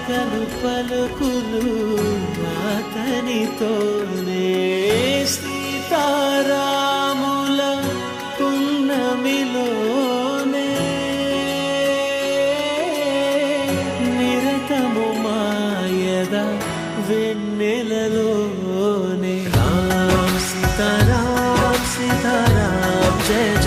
పలకలు పలుకులు అతనితోనే సీతారాముల పున్నమిలోనే నిరతము మాయద వెన్నెలలోనే రామ్ సీతారాం సీతారాం జయ